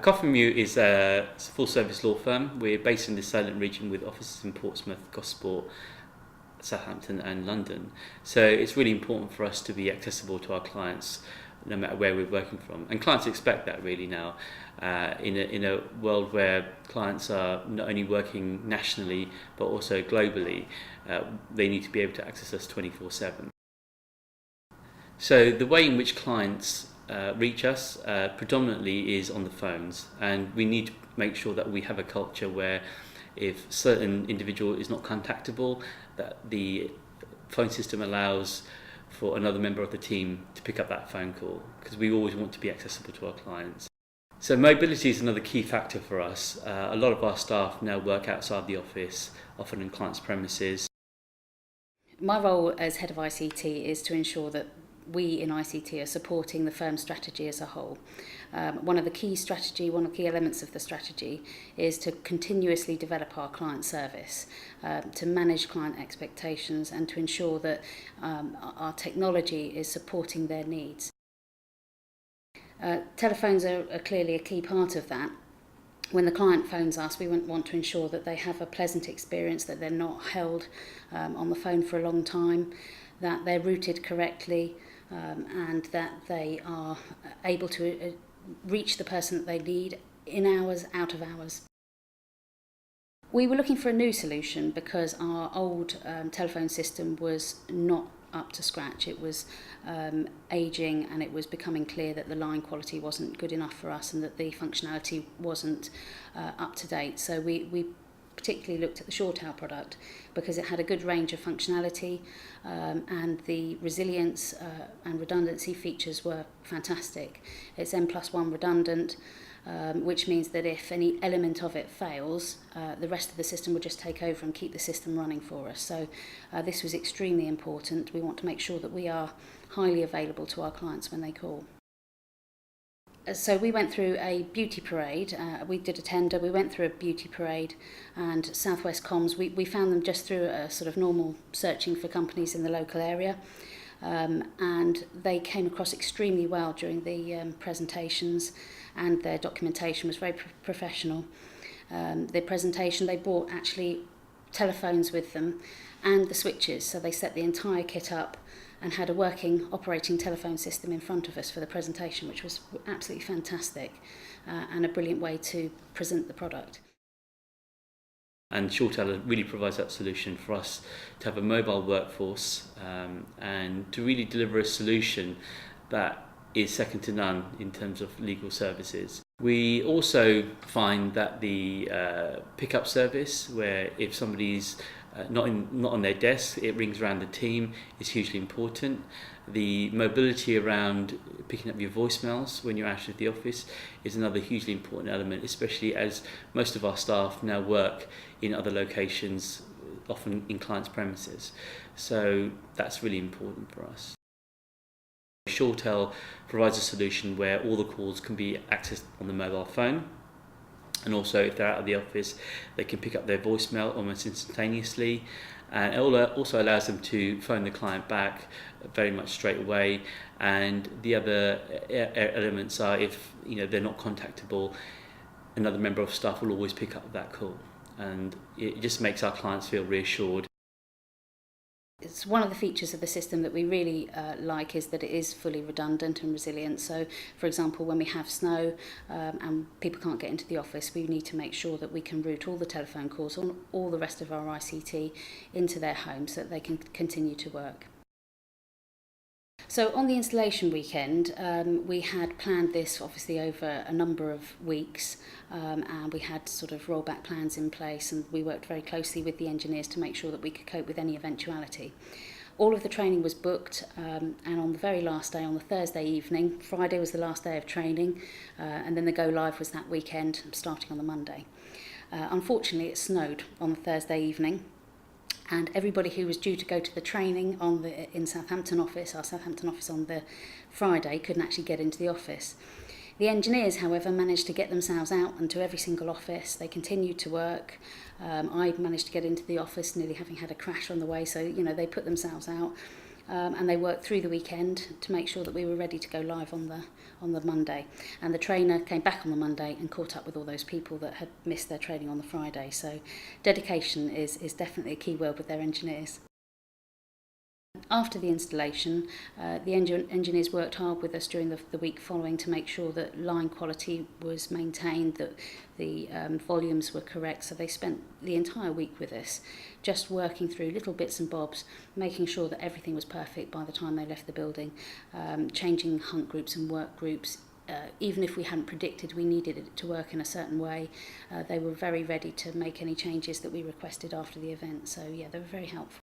Coffin Mew is a full-service law firm. We're based in the Solent region with offices in Portsmouth, Gosport, Southampton and London. So it's really important for us to be accessible to our clients no matter where we're working from. And clients expect that really now. In a world where clients are not only working nationally but also globally, they need to be able to access us 24/7. So the way in which clients reach us predominantly is on the phones, and we need to make sure that we have a culture where if certain individual is not contactable, that the phone system allows for another member of the team to pick up that phone call, because we always want to be accessible to our clients. So mobility is another key factor for us. A lot of our staff now work outside the office, often in clients' premises. My role as head of ICT is to ensure that we in ICT are supporting the firm's strategy as a whole. One of the key elements of the strategy is to continuously develop our client service, to manage client expectations and to ensure that our technology is supporting their needs. Telephones are clearly a key part of that. When the client phones us, we want to ensure that they have a pleasant experience, that they're not held on the phone for a long time, that they're routed correctly, and that they are able to reach the person that they need in hours, out of hours. We were looking for a new solution because our old telephone system was not up to scratch. It was ageing, and it was becoming clear that the line quality wasn't good enough for us and that the functionality wasn't up to date. So we particularly looked at the SureTel product because it had a good range of functionality, and the resilience and redundancy features were fantastic. It's N+1 redundant, which means that if any element of it fails, the rest of the system would just take over and keep the system running for us. So this was extremely important. We want to make sure that we are highly available to our clients when they call. So we went through a beauty parade. We did a tender. We went through a beauty parade, and South West Comms, we found them just through a sort of normal searching for companies in the local area. And they came across extremely well during the presentations, and their documentation was very professional. Their presentation, they brought actually telephones with them and the switches, so they set the entire kit up and had a working operating telephone system in front of us for the presentation, which was absolutely fantastic and a brilliant way to present the product. And SureTel really provides that solution for us to have a mobile workforce and to really deliver a solution that is second to none in terms of legal services. We also find that the pickup service, where if somebody's not on their desk, it rings around the team, is hugely important. The mobility around picking up your voicemails when you're out of the office is another hugely important element, especially as most of our staff now work in other locations, often in clients' premises. So that's really important for us. SureTel provides a solution where all the calls can be accessed on the mobile phone, and also if they're out of the office, they can pick up their voicemail almost instantaneously, and it also allows them to phone the client back very much straight away. And the other elements are, if they're not contactable, another member of staff will always pick up that call, and it just makes our clients feel reassured. It's one of the features of the system that we really like is that it is fully redundant and resilient. So, for example, when we have snow and people can't get into the office, we need to make sure that we can route all the telephone calls on all the rest of our ICT into their homes so that they can continue to work. So on the installation weekend, we had planned this obviously over a number of weeks, and we had sort of rollback plans in place, and we worked very closely with the engineers to make sure that we could cope with any eventuality. All of the training was booked, and on the very last day, on the Thursday evening, Friday was the last day of training, and then the go live was that weekend, starting on the Monday. Unfortunately, it snowed on the Thursday evening, and everybody who was due to go to the training in Southampton office, our Southampton office, on the Friday, couldn't actually get into the office. The engineers, however, managed to get themselves out into every single office. They continued to work. I managed to get into the office, nearly having had a crash on the way, so they put themselves out. and they worked through the weekend to make sure that we were ready to go live on the Monday. And the trainer came back on the Monday and caught up with all those people that had missed their training on the Friday. So dedication is definitely a key word with their engineers. After the installation, the engineers worked hard with us during the week following to make sure that line quality was maintained, that the volumes were correct. So they spent the entire week with us, just working through little bits and bobs, making sure that everything was perfect by the time they left the building, changing hunt groups and work groups. Even if we hadn't predicted we needed it to work in a certain way, they were very ready to make any changes that we requested after the event. So yeah, they were very helpful.